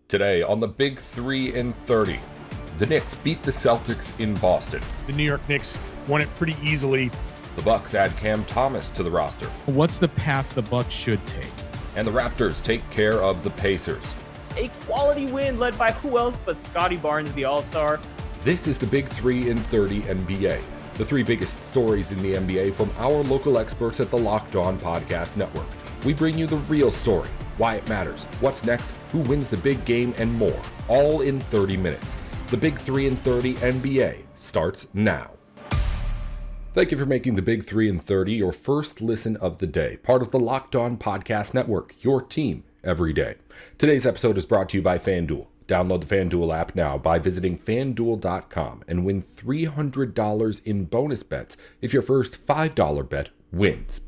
Today on the Big 3 in 30, the Knicks beat the Celtics in Boston. The New York Knicks won it pretty easily. The Bucks add Cam Thomas to the roster. What's the path the Bucks should take? And the Raptors take care of the Pacers. A quality win led by who else but Scotty Barnes, the All-Star. This is the Big 3 in 30 NBA. The three biggest stories in the NBA from our local experts at the Locked On Podcast Network. We bring you the real story, why it matters, what's next, who wins the big game, and more, all in 30 minutes. The Big 3 in 30 NBA starts now. Thank you for making the Big 3 in 30 your first listen of the day, part of the Locked On Podcast Network, your team every day. Today's episode is brought to you by FanDuel. Download the FanDuel app now by visiting FanDuel.com and win $300 in bonus bets if your first $5 bet wins.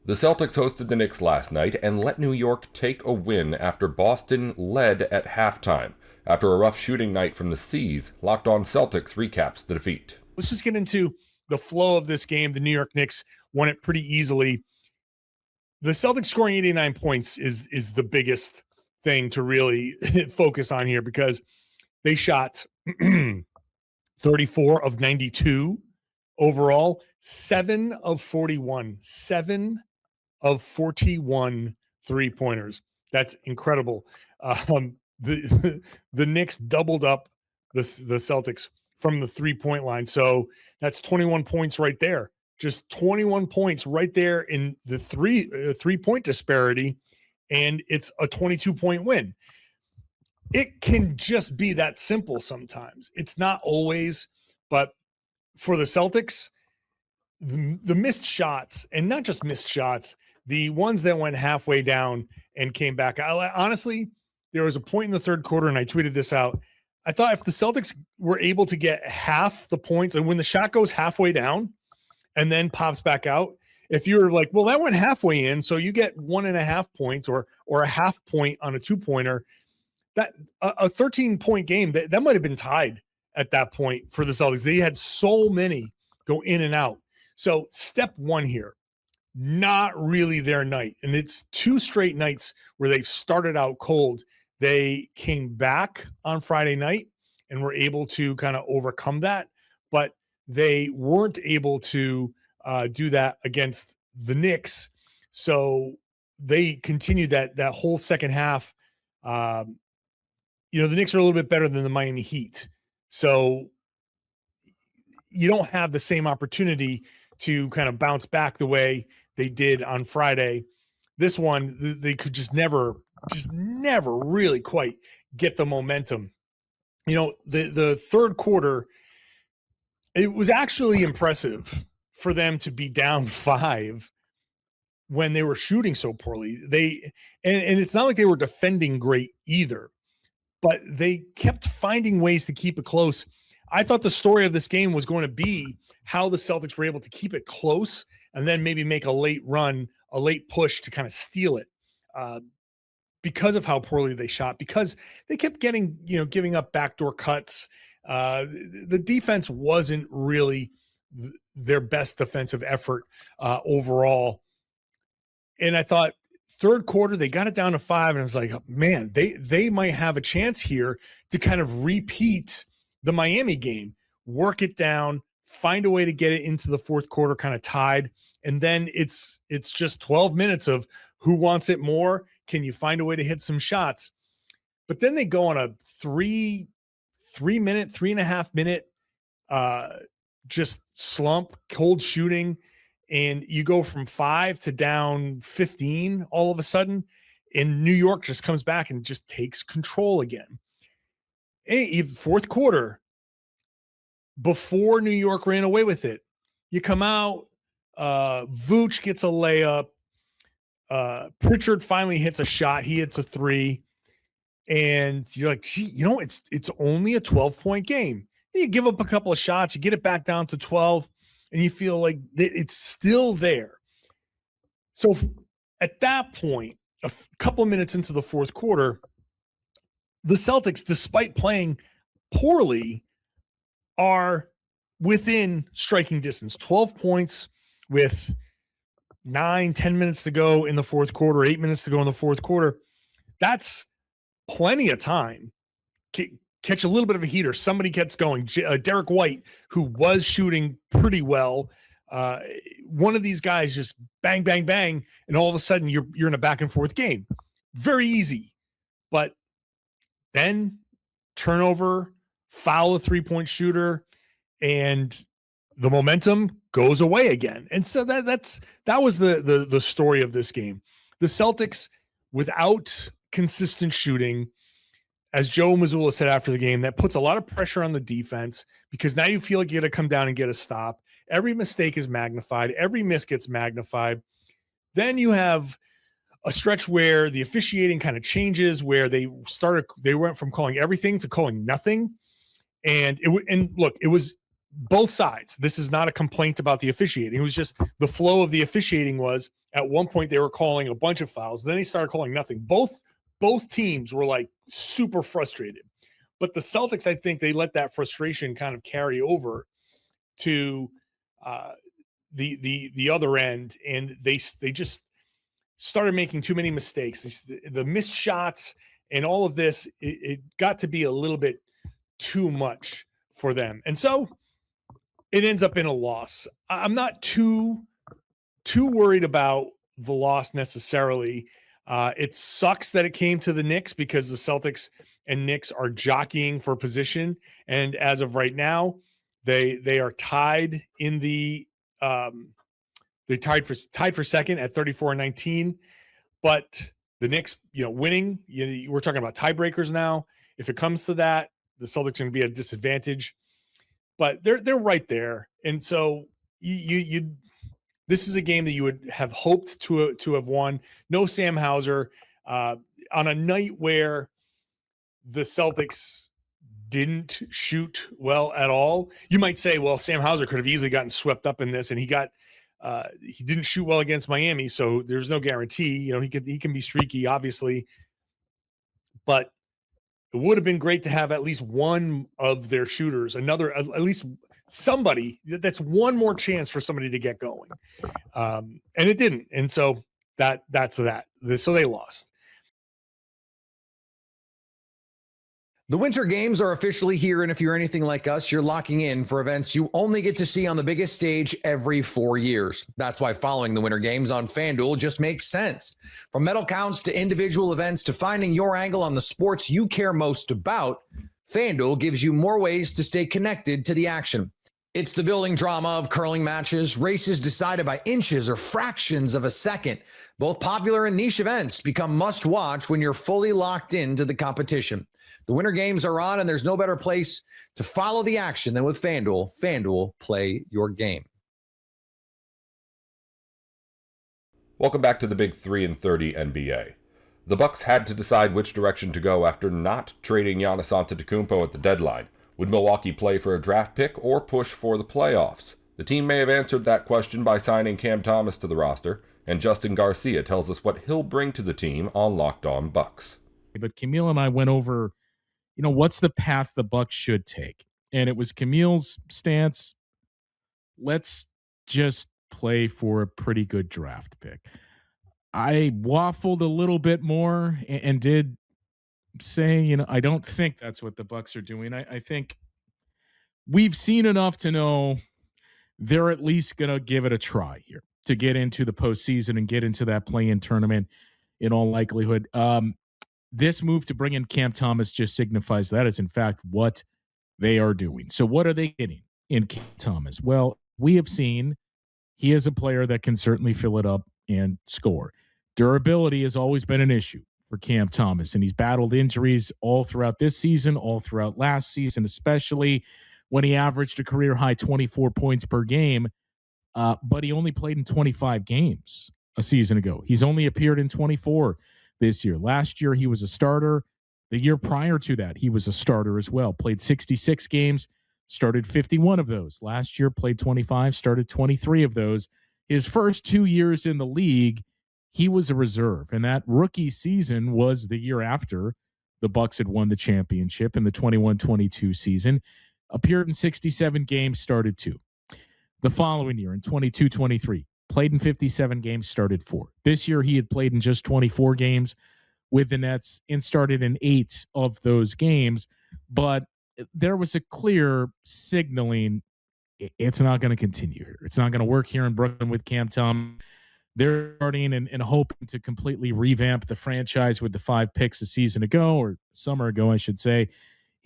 The Celtics hosted the Knicks last night and let New York take a win after Boston led at halftime. After a rough shooting night from the C's, Locked On Celtics recaps the defeat. Let's just get into the flow of this game. The New York Knicks won it pretty easily. The Celtics scoring 89 points is the biggest thing to really focus on here because they shot 34 of 92 overall, 7 of 41, 7 of 41 three-pointers. That's incredible. The Knicks doubled up the Celtics from the three-point line. So that's 21 points right there. Just 21 points right there in the three-point disparity, and it's a 22-point win. It can just be that simple sometimes. It's not always, but for the Celtics, the missed shots, and not just missed shots, the ones that went halfway down and came back. Honestly, there was a point in the third quarter, and I tweeted this out. I thought if the Celtics were able to get half the points, and when the shot goes halfway down and then pops back out, if you're like, well, that went halfway in, so you get 1.5 points or a half point on a two-pointer, that a 13-point game, that might have been tied at that point for the Celtics. They had so many go in and out. So step one here, not really their night. And it's 2 straight nights where they've started out cold. They came back on Friday night and were able to kind of overcome that, but they weren't able to do that against the Knicks. So they continued that whole second half. The Knicks are a little bit better than the Miami Heat. So you don't have the same opportunity to kind of bounce back the way they did on Friday. This one, they could just never really quite get the momentum. The third quarter, it was actually impressive for them to be down 5 when they were shooting so poorly. And it's not like they were defending great either, but they kept finding ways to keep it close. I thought the story of this game was going to be how the Celtics were able to keep it close and then maybe make a late run, a late push to kind of steal it because of how poorly they shot, because they kept giving up backdoor cuts. The defense wasn't really their best defensive effort overall. And I thought third quarter, they got it down to 5, and I was like, man, they might have a chance here to kind of repeat the Miami game, work it down, find a way to get it into the fourth quarter kind of tied. And then it's just 12 minutes of who wants it more. Can you find a way to hit some shots? But then they go on a 3.5 minute just slump, cold shooting, and you go from 5 to down 15 all of a sudden, and New York just comes back and just takes control again. Fourth quarter, before New York ran away with it, you come out, Vooch gets a layup, Pritchard finally hits a shot, he hits a 3, and you're like, gee, it's only a 12-point game. You give up a couple of shots, you get it back down to 12, and you feel like it's still there. So at that point, a couple of minutes into the fourth quarter, the Celtics, despite playing poorly, are within striking distance. 12 points with 9-10 minutes to go in the fourth quarter, 8 minutes to go in the fourth quarter. That's plenty of time, catch a little bit of a heater. Somebody gets going. Derek White, who was shooting pretty well, one of these guys just bang, bang, bang, and all of a sudden you're in a back and forth game. Very easy. But then turnover, foul a three-point shooter, and the momentum goes away again. And so that was the story of this game. The Celtics, without consistent shooting, as Joe Mazzulla said after the game, that puts a lot of pressure on the defense because now you feel like you got to come down and get a stop. Every mistake is magnified. Every miss gets magnified. Then you have a stretch where the officiating kind of changes, where they went from calling everything to calling nothing. And it was both sides. This is not a complaint about the officiating. It was just the flow of the officiating was at one point they were calling a bunch of fouls. Then they started calling nothing. Both teams were like super frustrated. But the Celtics, I think they let that frustration kind of carry over to the other end, and they just started making too many mistakes. The missed shots and all of this, it got to be a little bit too much for them. And so it ends up in a loss. I'm not too worried about the loss necessarily. It sucks that it came to the Knicks because the Celtics and Knicks are jockeying for position. And as of right now, they are tied in the they're tied for second at 34-19. But the Knicks, winning, we're talking about tiebreakers now. If it comes to that, the Celtics are going to be at a disadvantage. But they're right there. And so you this is a game that you would have hoped to have won. No Sam Hauser on a night where the Celtics didn't shoot well at all. You might say, well, Sam Hauser could have easily gotten swept up in this, and he didn't shoot well against Miami, so there's no guarantee. He can be streaky, obviously, but it would have been great to have at least one of their shooters, at least somebody that's one more chance for somebody to get going. And it didn't. And so that's that. So they lost. The Winter Games are officially here, and if you're anything like us, you're locking in for events you only get to see on the biggest stage every 4 years. That's why following the Winter Games on FanDuel just makes sense. From medal counts to individual events to finding your angle on the sports you care most about, FanDuel gives you more ways to stay connected to the action. It's the building drama of curling matches, races decided by inches or fractions of a second. Both popular and niche events become must-watch when you're fully locked into the competition. The Winter Games are on, and there's no better place to follow the action than with FanDuel. FanDuel, play your game. Welcome back to the Big 3-30 NBA. The Bucks had to decide which direction to go after not trading Giannis Antetokounmpo at the deadline. Would Milwaukee play for a draft pick or push for the playoffs? The team may have answered that question by signing Cam Thomas to the roster, and Justin Garcia tells us what he'll bring to the team on Locked On Bucks. But Camille and I went over, what's the path the Bucks should take? And it was Camille's stance, let's just play for a pretty good draft pick. I waffled a little bit more and did say, I don't think that's what the Bucks are doing. I think we've seen enough to know they're at least going to give it a try here to get into the postseason and get into that play-in tournament in all likelihood. This move to bring in Cam Thomas just signifies that is, in fact, what they are doing. So what are they getting in Cam Thomas? Well, we have seen he is a player that can certainly fill it up and score. Durability has always been an issue for Cam Thomas, and he's battled injuries all throughout this season, all throughout last season, especially when he averaged a career-high 24 points per game, but he only played in 25 games a season ago. He's only appeared in 24 this year. Last year, he was a starter. The year prior to that, he was a starter as well. Played 66 games, started 51 of those. Last year, played 25, started 23 of those. His first 2 years in the league, he was a reserve. And that rookie season was the year after the Bucks had won the championship in the 21-22 season. Appeared in 67 games, started 2. The following year, in 22-23, played in 57 games, started 4. This year, he had played in just 24 games, with the Nets and started in 8 of those games. But there was a clear signaling it's not going to continue here. It's not going to work here in Brooklyn with Cam Thomas. They're starting and hoping to completely revamp the franchise with the 5 picks a season ago, or summer ago, I should say.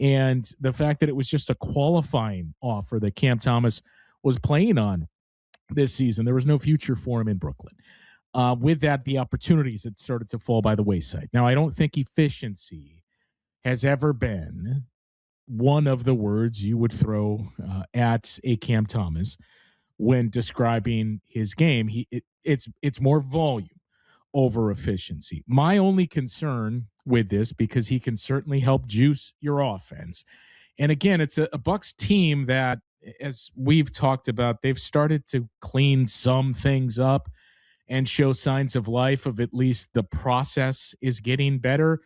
And the fact that it was just a qualifying offer that Cam Thomas was playing on this season, there was no future for him in Brooklyn. With that, the opportunities had started to fall by the wayside. Now, I don't think efficiency has ever been one of the words you would throw at a Cam Thomas when describing his game. It's more volume over efficiency. My only concern with this, because he can certainly help juice your offense. And again, it's a Bucks team that, as we've talked about, they've started to clean some things up and show signs of life, of at least the process is getting better.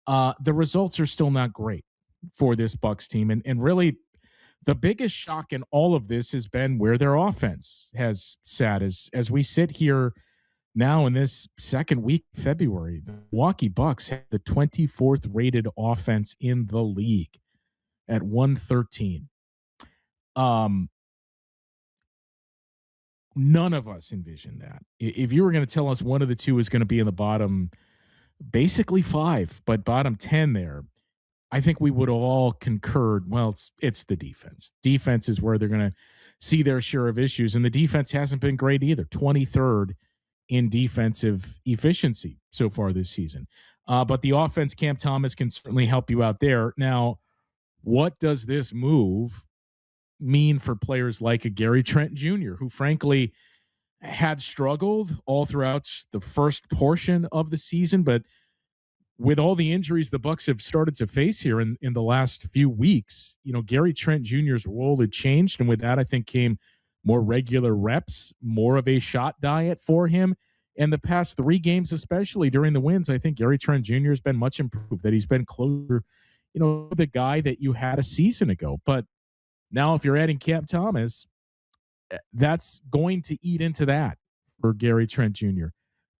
The results are still not great for this Bucks team. And really, the biggest shock in all of this has been where their offense has sat. As we sit here now in this second week of February, the Milwaukee Bucks have the 24th rated offense in the league at 113. None of us envisioned that. If you were going to tell us one of the two is going to be in the bottom, basically 5, but bottom 10 there, I think we would have all concurred, well, it's the defense. Defense is where they're going to see their share of issues, and the defense hasn't been great either. 23rd in defensive efficiency so far this season. But the offense, Cam Thomas can certainly help you out there. Now, what does this move mean for players like a Gary Trent Jr., who frankly had struggled all throughout the first portion of the season, but with all the injuries the Bucks have started to face here in the last few weeks, Gary Trent Jr.'s role had changed, and with that, I think came more regular reps, more of a shot diet for him. And the past 3 games, especially during the wins, I think Gary Trent Jr. has been much improved, that he's been closer, the guy that you had a season ago. But now if you're adding Cam Thomas, that's going to eat into that for Gary Trent Jr.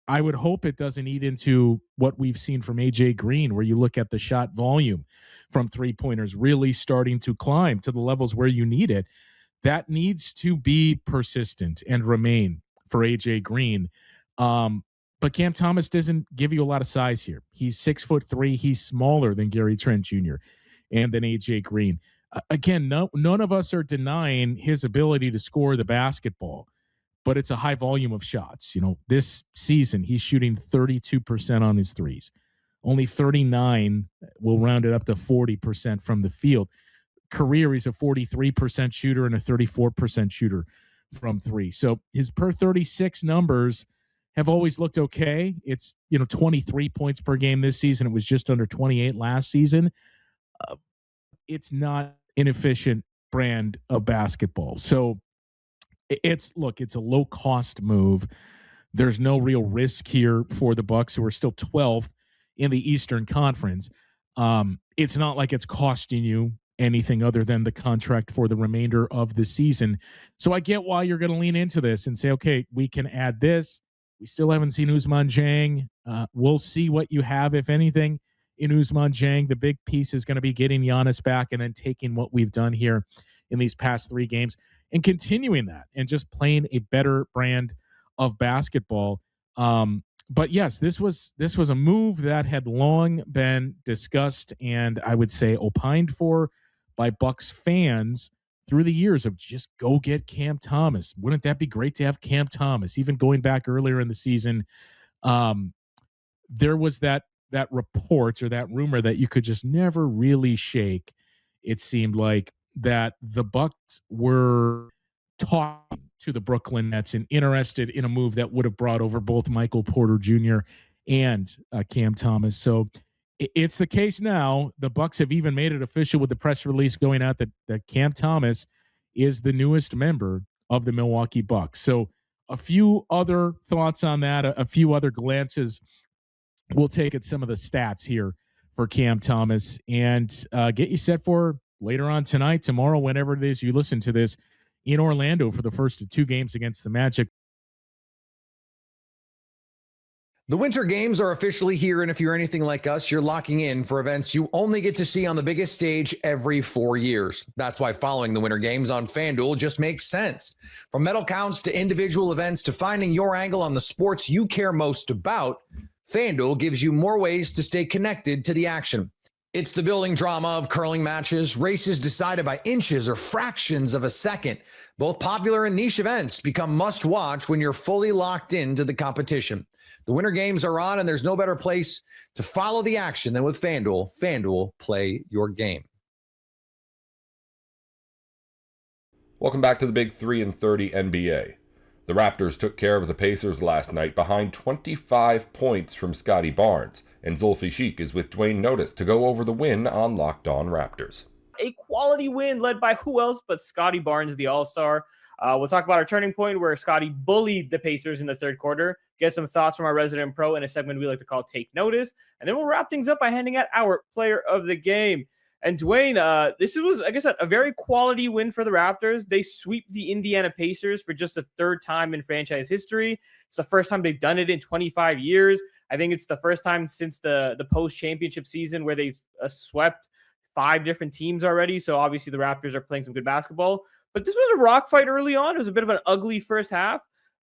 I would hope it doesn't eat into what we've seen from AJ Green, where you look at the shot volume from 3-pointers really starting to climb to the levels where you need it. That needs to be persistent and remain for AJ Green. But Cam Thomas doesn't give you a lot of size here. He's 6'3". He's smaller than Gary Trent Jr. and than AJ Green. Again, none of us are denying his ability to score the basketball, but it's a high volume of shots. This season, he's shooting 32% on his threes. Only 39, we'll round it up to 40% from the field. Career, he's a 43% shooter and a 34% shooter from 3. So his per 36 numbers have always looked okay. It's, 23 points per game this season. It was just under 28 last season. It's not an efficient brand of basketball. So it's a low cost move. There's no real risk here for the Bucks, who are still 12th in the Eastern Conference. It's not like it's costing you anything other than the contract for the remainder of the season. So I get why you're going to lean into this and say, okay, we can add this. We still haven't seen Ousmane Dieng. We'll see what you have, if anything, in Ousmane Dieng. The big piece is going to be getting Giannis back and then taking what we've done here in these past 3 games and continuing that and just playing a better brand of basketball. But yes, this was a move that had long been discussed and I would say opined for by Bucks fans through the years of just go get Cam Thomas. Wouldn't that be great to have Cam Thomas? Even going back earlier in the season, there was that report or that rumor that you could just never really shake. It seemed like that the Bucks were talking to the Brooklyn Nets and interested in a move that would have brought over both Michael Porter Jr. and Cam Thomas. So it's the case now. The Bucks have even made it official with the press release going out that Cam Thomas is the newest member of the Milwaukee Bucks. So a few other thoughts on that, a few other glances we'll take at some of the stats here for Cam Thomas and get you set for later on tonight, tomorrow, whenever it is you listen to this, in Orlando for the first of 2 games against the Magic. The Winter Games are officially here, and if you're anything like us, you're locking in for events you only get to see on the biggest stage every 4 years. That's why following the Winter Games on FanDuel just makes sense. From medal counts to individual events to finding your angle on the sports you care most about, FanDuel gives you more ways to stay connected to the action. It's the building drama of curling matches, races decided by inches or fractions of a second. Both popular and niche events become must-watch when you're fully locked into the competition. The Winter Games are on, and there's no better place to follow the action than with FanDuel. FanDuel, play your game. Welcome back to the Big 3 and 30 NBA. The Raptors took care of the Pacers last night behind 25 points from Scotty Barnes, and Zulfi Sheik is with Dwayne Notice to go over the win on Locked On Raptors. A quality win led by who else but Scotty Barnes, the All-Star. We'll talk about our turning point where Scotty bullied the Pacers in the third quarter, get some thoughts from our resident pro in a segment we like to call Take Notice, and then we'll wrap things up by handing out our player of the game. And Dwayne, this was, like I said, a very quality win for the Raptors. They sweep the Indiana Pacers for just the third time in franchise history. It's the first time they've done it in 25 years. I think it's the first time since the post-championship season where they've swept 5 different teams already. So obviously the Raptors are playing some good basketball. But this was a rock fight early on. It was a bit of an ugly first half.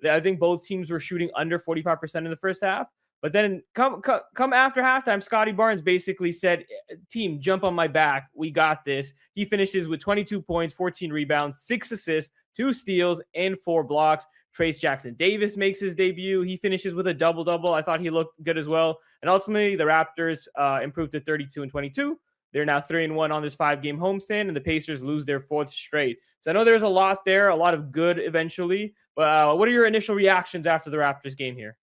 I think both teams were shooting under 45% in the first half. But then come after halftime, Scotty Barnes basically said, team, jump on my back. We got this. He finishes with 22 points, 14 rebounds, 6 assists, 2 steals, and 4 blocks. Trace Jackson Davis makes his debut. He finishes with a double-double. I thought he looked good as well. And ultimately, the Raptors improved to 32 and 22. They're now 3-1 on this 5-game homestand, and the Pacers lose their 4th straight. So I know there's a lot there, a lot of good eventually. But what are your initial reactions after the Raptors game here?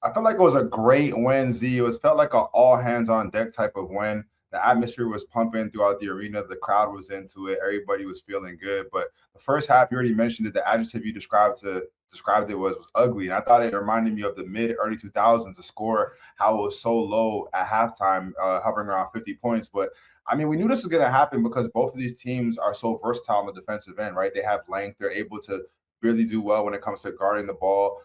I felt like it was a great win, Z. It felt like an all-hands-on-deck type of win. The atmosphere was pumping throughout the arena. The crowd was into it. Everybody was feeling good. But the first half, you already mentioned it, the adjective you described it was ugly. And I thought it reminded me of the mid-early 2000s, the score, how it was so low at halftime, hovering around 50 points. But, I mean, we knew this was going to happen because both of these teams are so versatile on the defensive end, right? They have length. They're able to really do well when it comes to guarding the ball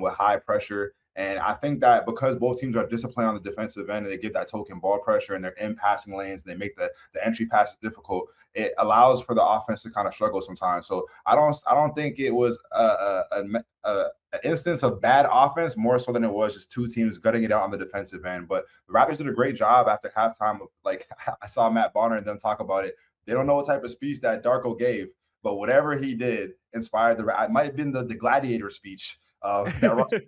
with high pressure. And I think that because both teams are disciplined on the defensive end and they get that token ball pressure and they're in passing lanes and they make the entry passes difficult, it allows for the offense to kind of struggle sometimes. So I don't think it was an instance of bad offense more so than it was just two teams gutting it out on the defensive end. But the Raptors did a great job after halftime. Like I saw Matt Bonner and them talk about it. They don't know what type of speech that Darko gave, but whatever he did inspired it might have been the gladiator speech that Russell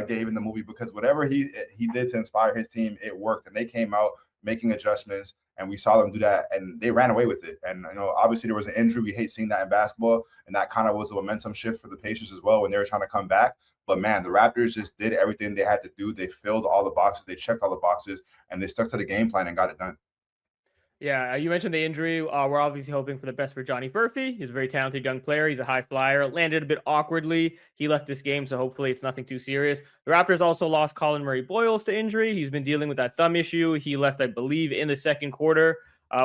gave in the movie, because whatever he did to inspire his team, it worked, and they came out making adjustments, and we saw them do that, and they ran away with it. And obviously there was an injury. We hate seeing that in basketball, and that kind of was a momentum shift for the Pacers as well when they were trying to come back. But man, the Raptors just did everything they had to do. They filled all the boxes, they checked all the boxes, and they stuck to the game plan and got it done. Yeah, you mentioned the injury. We're obviously hoping for the best for Johnny Murphy. He's a very talented young player. He's a high flyer. Landed a bit awkwardly. He left this game, so hopefully it's nothing too serious. The Raptors also lost Colin Murray-Boyles to injury. He's been dealing with that thumb issue. He left, I believe, in the second quarter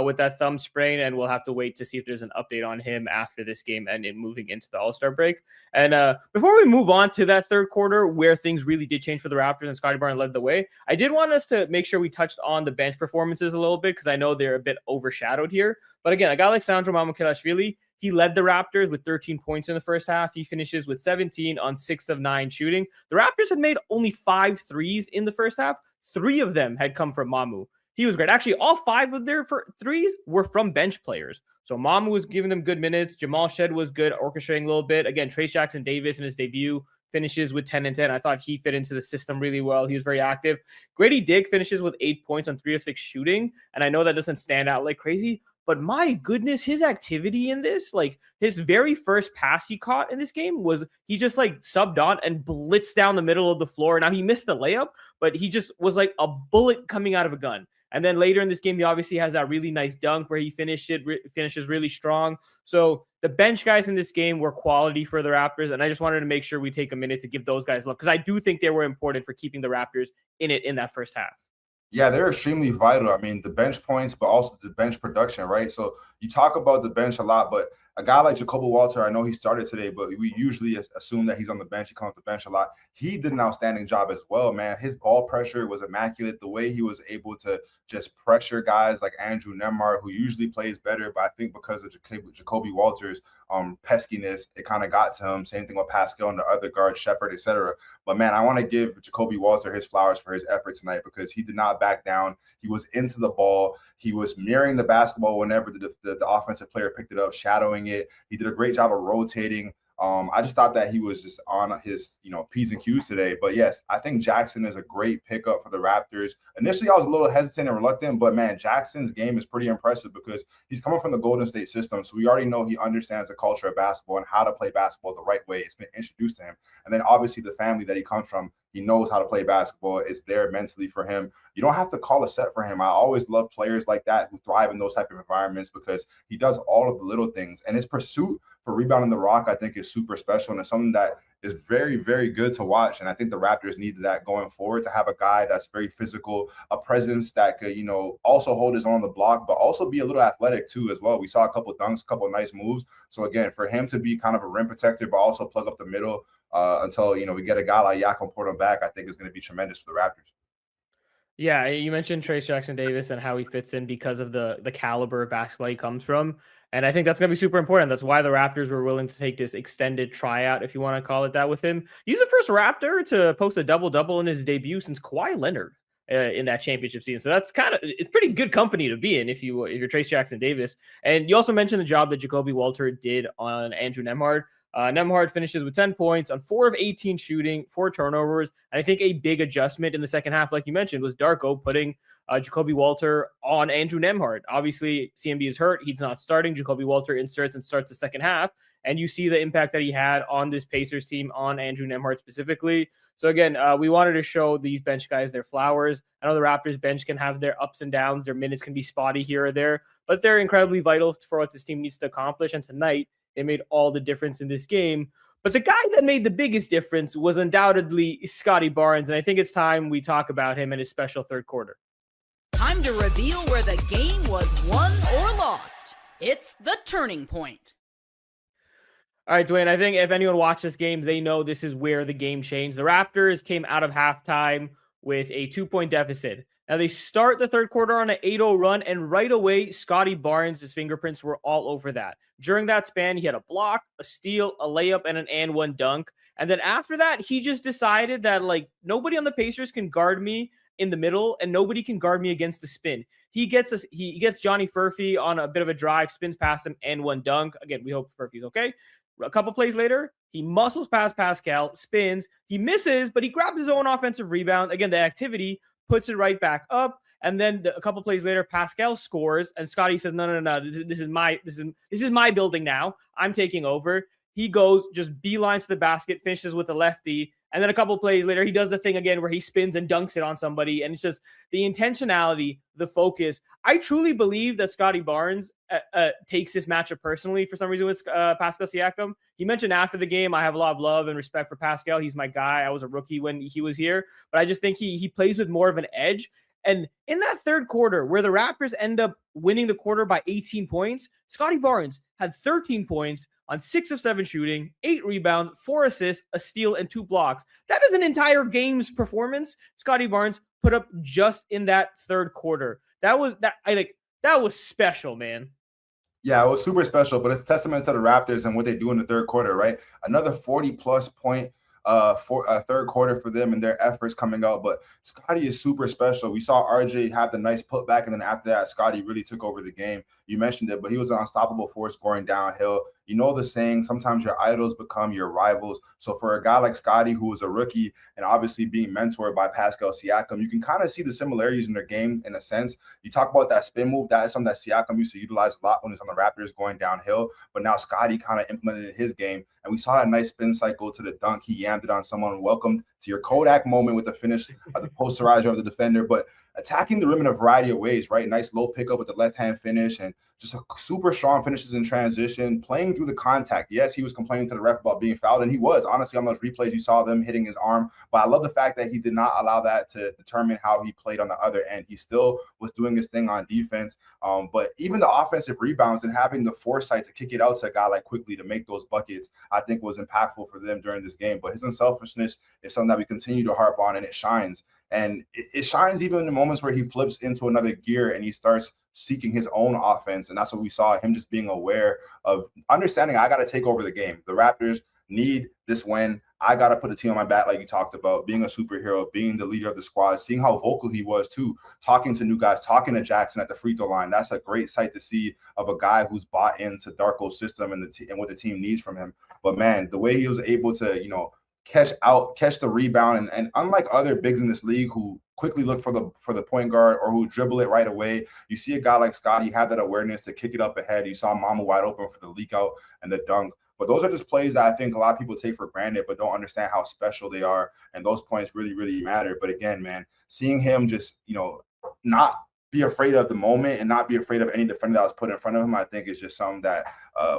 with that thumb sprain, and we'll have to wait to see if there's an update on him after this game and in moving into the All-Star break. And before we move on to that third quarter where things really did change for the Raptors and Scotty Barnes led the way, I did want us to make sure we touched on the bench performances a little bit because I know they're a bit overshadowed here. But again, a guy like Sandro Mamukelashvili, he led the Raptors with 13 points in the first half. He finishes with 17 on 6 of 9 shooting. The Raptors had made only 5 threes in the first half. 3 of them had come from Mamu. He was great. Actually, all 5 of their threes were from bench players. So Mamu was giving them good minutes. Jamal Shed was good, orchestrating a little bit. Again, Trace Jackson Davis in his debut finishes with 10 and 10. I thought he fit into the system really well. He was very active. Grady Dick finishes with 8 points on 3 of 6 shooting. And I know that doesn't stand out like crazy, but my goodness, his activity in this, like his very first pass he caught in this game was he just like subbed on and blitzed down the middle of the floor. Now he missed the layup, but he just was like a bullet coming out of a gun. And then later in this game, he obviously has that really nice dunk where he finishes really strong. So the bench guys in this game were quality for the Raptors. And I just wanted to make sure we take a minute to give those guys love because I do think they were important for keeping the Raptors in it in that first half. Yeah, they're extremely vital. I mean, the bench points, but also the bench production, right? So you talk about the bench a lot, but a guy like Jacoby Walter, I know he started today, but we usually assume that he's on the bench. He comes off the bench a lot. He did an outstanding job as well, man. His ball pressure was immaculate. The way he was able to just pressure guys like Andrew Nembhard, who usually plays better, but I think because of Jacoby Walter's peskiness, it kind of got to him. Same thing with Pascal and the other guards, Shepard, etc. But man, I want to give Jacoby Walter his flowers for his effort tonight because he did not back down. He was into the ball. He was mirroring the basketball whenever the offensive player picked it up, shadowing it. He did a great job of rotating. I just thought that he was just on his, P's and Q's today. But yes, I think Jackson is a great pickup for the Raptors. Initially, I was a little hesitant and reluctant, but man, Jackson's game is pretty impressive because he's coming from the Golden State system. So we already know he understands the culture of basketball and how to play basketball the right way. It's been introduced to him. And then obviously the family that he comes from, he knows how to play basketball. It's there mentally for him. You don't have to call a set for him. I always love players like that who thrive in those type of environments because he does all of the little things. And his pursuit for rebounding the rock, I think, is super special. And it's something that is very, very good to watch. And I think the Raptors needed that going forward, to have a guy that's very physical, a presence that could, also hold his own on the block, but also be a little athletic too as well. We saw a couple of dunks, a couple of nice moves. So again, for him to be kind of a rim protector, but also plug up the middle until, we get a guy like Jakob Porto back, I think is going to be tremendous for the Raptors. Yeah, you mentioned Trayce Jackson-Davis and how he fits in because of the caliber of basketball he comes from. And I think that's going to be super important. That's why the Raptors were willing to take this extended tryout, if you want to call it that, with him. He's the first Raptor to post a double-double in his debut since Kawhi Leonard in that championship season. So that's it's pretty good company to be in if you're Trayce Jackson-Davis. And you also mentioned the job that Jacoby Walter did on Andrew Nembhard. Nembhard finishes with 10 points on 4 of 18 shooting, 4 turnovers. And I think a big adjustment in the second half, like you mentioned, was Darko putting Jacoby Walter on Andrew Nembhard. Obviously, CMB is hurt. He's not starting. Jacoby Walter inserts and starts the second half. And you see the impact that he had on this Pacers team, on Andrew Nembhard specifically. So again, we wanted to show these bench guys their flowers. I know the Raptors bench can have their ups and downs. Their minutes can be spotty here or there, but they're incredibly vital for what this team needs to accomplish. And tonight, it made all the difference in this game. But the guy that made the biggest difference was undoubtedly Scotty Barnes. And I think it's time we talk about him in his special third quarter. Time to reveal where the game was won or lost. It's the turning point. All right, Dwayne, I think if anyone watched this game, they know this is where the game changed. The Raptors came out of halftime with a 2-point deficit. Now, they start the third quarter on an 8-0 run, and right away, Scotty Barnes, his fingerprints were all over that. During that span, he had a block, a steal, a layup, and an and-one dunk. And then after that, he just decided that, nobody on the Pacers can guard me in the middle, and nobody can guard me against the spin. He gets Johnny Furphy on a bit of a drive, spins past him, and-one dunk. Again, we hope Furphy's okay. A couple plays later, he muscles past Pascal, spins, he misses, but he grabs his own offensive rebound. Again, the activity puts it right back up. And then a couple plays later, Pascal scores, and Scotty says, no. This is my building now. I'm taking over. He goes, just beelines to the basket, finishes with a lefty. And then a couple plays later, he does the thing again where he spins and dunks it on somebody. And it's just the intentionality, the focus. I truly believe that Scotty Barnes takes this matchup personally for some reason with Pascal Siakam. He mentioned after the game, I have a lot of love and respect for Pascal. He's my guy. I was a rookie when he was here. But I just think he plays with more of an edge. And in that third quarter, where the Raptors end up winning the quarter by 18 points, Scotty Barnes had 13 points on 6 of 7 shooting, 8 rebounds, 4 assists, a steal, and 2 blocks. That is an entire game's performance Scotty Barnes put up just in that third quarter. That was special, man. Yeah, it was super special, but it's testament to the Raptors and what they do in the third quarter, right? Another 40-plus point for a third quarter for them and their efforts coming out. But Scotty is super special. We saw RJ have the nice putback, and then after that, Scotty really took over the game. You mentioned it, but he was an unstoppable force going downhill. You know the saying, sometimes your idols become your rivals. So for a guy like Scotty, who was a rookie and obviously being mentored by Pascal Siakam, you can kind of see the similarities in their game in a sense. You talk about that spin move. That is something that Siakam used to utilize a lot when he was on the Raptors going downhill. But now Scotty kind of implemented it in his game. And we saw that nice spin cycle to the dunk. He yammed it on someone. Welcome to your Kodak moment with the finish of the posterizer of the defender. But attacking the rim in a variety of ways, right? Nice low pickup with the left-hand finish and just a super strong finishes in transition, playing through the contact. Yes, he was complaining to the ref about being fouled, and he was. Honestly, on those replays, you saw them hitting his arm. But I love the fact that he did not allow that to determine how he played on the other end. He still was doing his thing on defense. But even the offensive rebounds and having the foresight to kick it out to a guy like Quickly to make those buckets, I think was impactful for them during this game. But his unselfishness is something that we continue to harp on, and it shines. And it shines even in the moments where he flips into another gear and he starts seeking his own offense. And that's what we saw, him just being aware of understanding, I got to take over the game. The Raptors need this win. I got to put the team on my back, like you talked about, being a superhero, being the leader of the squad, seeing how vocal he was too, talking to new guys, talking to Jackson at the free throw line. That's a great sight to see of a guy who's bought into Darko's system and and what the team needs from him. But man, the way he was able to, catch the rebound, and unlike other bigs in this league who quickly look for the point guard or who dribble it right away, you see a guy like Scotty have that awareness to kick it up ahead. You saw Mama wide open for the leak out and the dunk. But those are just plays that I think a lot of people take for granted but don't understand how special they are, and those points really, really matter. But again, man, seeing him just not be afraid of the moment and not be afraid of any defender that was put in front of him, I think is just something that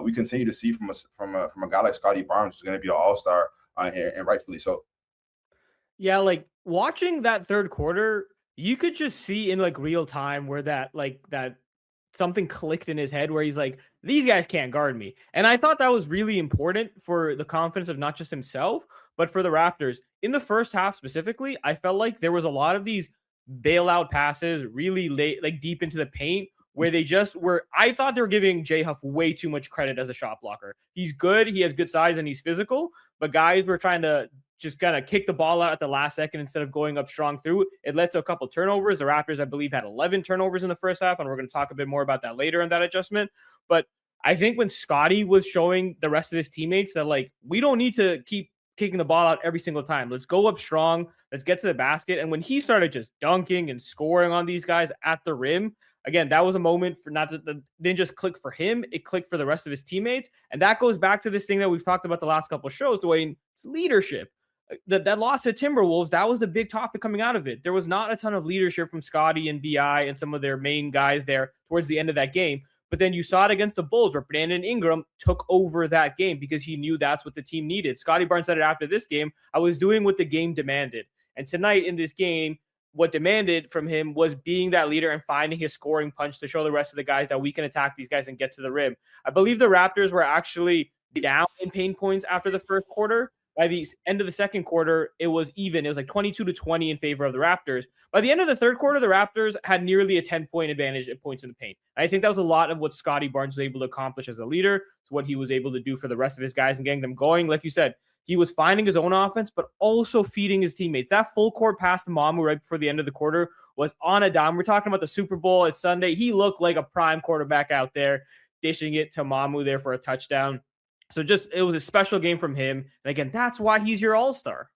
we continue to see from a guy like Scotty Barnes, who's going to be an all-star here, and rightfully so. Yeah, like watching that third quarter, you could just see in like real time where that something clicked in his head where he's like, these guys can't guard me. And I thought that was really important for the confidence of not just himself, but for the Raptors. In the first half specifically, I felt like there was a lot of these bailout passes really late, like deep into the paint, where they just were. I thought they were giving Jay Huff way too much credit as a shot blocker. He's good, he has good size, and he's physical, but guys were trying to just kind of kick the ball out at the last second instead of going up strong through. It led to a couple turnovers. The Raptors, I believe, had 11 turnovers in the first half, and we're going to talk a bit more about that later in that adjustment. But I think when Scotty was showing the rest of his teammates that, like, we don't need to keep kicking the ball out every single time. Let's go up strong. Let's get to the basket. And when he started just dunking and scoring on these guys at the rim, again, that was a moment for didn't just click for him. It clicked for the rest of his teammates. And that goes back to this thing that we've talked about the last couple of shows, Dwayne. It's leadership. That loss at Timberwolves, that was the big topic coming out of it. There was not a ton of leadership from Scotty and BI and some of their main guys there towards the end of that game. But then you saw it against the Bulls where Brandon Ingram took over that game because he knew that's what the team needed. Scotty Barnes said it after this game, I was doing what the game demanded. And tonight in this game, what demanded from him was being that leader and finding his scoring punch to show the rest of the guys that we can attack these guys and get to the rim. I believe the Raptors were actually down in pain points after the first quarter. By the end of the second quarter, it was even. It was like 22-20 in favor of the Raptors. By the end of the third quarter, the Raptors had nearly a 10-point advantage at points in the paint. And I think that was a lot of what Scotty Barnes was able to accomplish as a leader. It's what he was able to do for the rest of his guys and getting them going. Like you said, he was finding his own offense, but also feeding his teammates. That full court pass to Mamu right before the end of the quarter was on a dime. We're talking about the Super Bowl. It's Sunday. He looked like a prime quarterback out there, dishing it to Mamu there for a touchdown. So it was a special game from him. And again, that's why he's your all-star.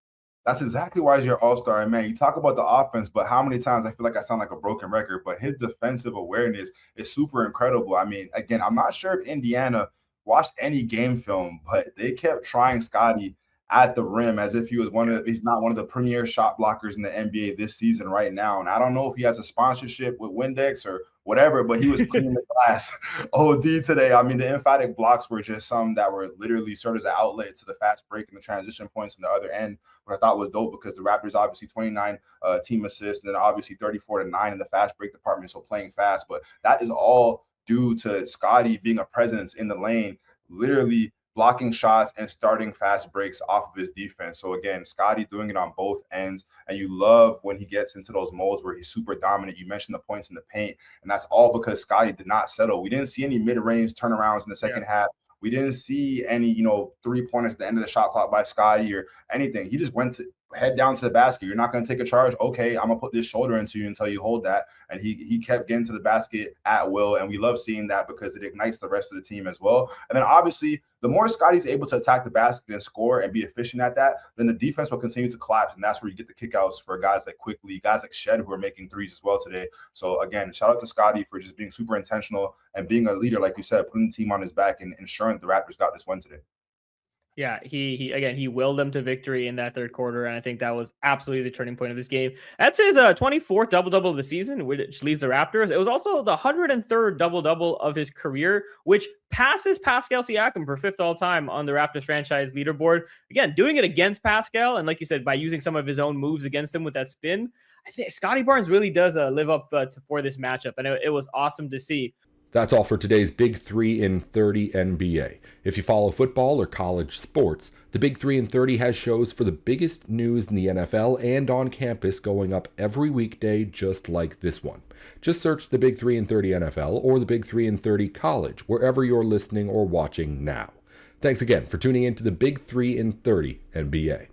That's exactly why he's your all-star. And man, you talk about the offense, but how many times I feel like I sound like a broken record, but his defensive awareness is super incredible. I mean, again, I'm not sure if Indiana watched any game film, but they kept trying Scotty at the rim as if he's not one of the premier shot blockers in the NBA this season right now. And I don't know if he has a sponsorship with Windex or whatever, but he was putting the glass OD today. I mean, the emphatic blocks were just some that were literally served as an outlet to the fast break and the transition points on the other end, which I thought was dope because the Raptors obviously 29 team assists and then obviously 34-9 in the fast break department, so playing fast. But that is all due to Scotty being a presence in the lane, literally blocking shots and starting fast breaks off of his defense. So again, Scotty doing it on both ends, and you love when he gets into those modes where he's super dominant. You mentioned the points in the paint, and that's all because Scotty did not settle. We didn't see any mid-range turnarounds in the second half. We didn't see any, three-pointers at the end of the shot clock by Scotty or anything. He just went to head down to the basket. You're not going to take a charge. Okay, I'm going to put this shoulder into you until you hold that. And he kept getting to the basket at will. And we love seeing that because it ignites the rest of the team as well. And then obviously, the more Scotty's able to attack the basket and score and be efficient at that, then the defense will continue to collapse. And that's where you get the kickouts for guys like Quickly, guys like Shed who are making threes as well today. So again, shout out to Scotty for just being super intentional and being a leader, like you said, putting the team on his back and ensuring the Raptors got this win today. Yeah, he willed them to victory in that third quarter, and I think that was absolutely the turning point of this game. That's his 24th double-double of the season, which leads the Raptors. It was also the 103rd double-double of his career, which passes Pascal Siakam for 5th all-time on the Raptors franchise leaderboard. Again, doing it against Pascal, and like you said, by using some of his own moves against him with that spin, I think Scotty Barnes really does live up for this matchup, and it was awesome to see. That's all for today's Big 3 in 30 NBA. If you follow football or college sports, the Big 3 in 30 has shows for the biggest news in the NFL and on campus going up every weekday just like this one. Just search the Big 3 in 30 NFL or the Big 3 in 30 College wherever you're listening or watching now. Thanks again for tuning in to the Big 3 in 30 NBA.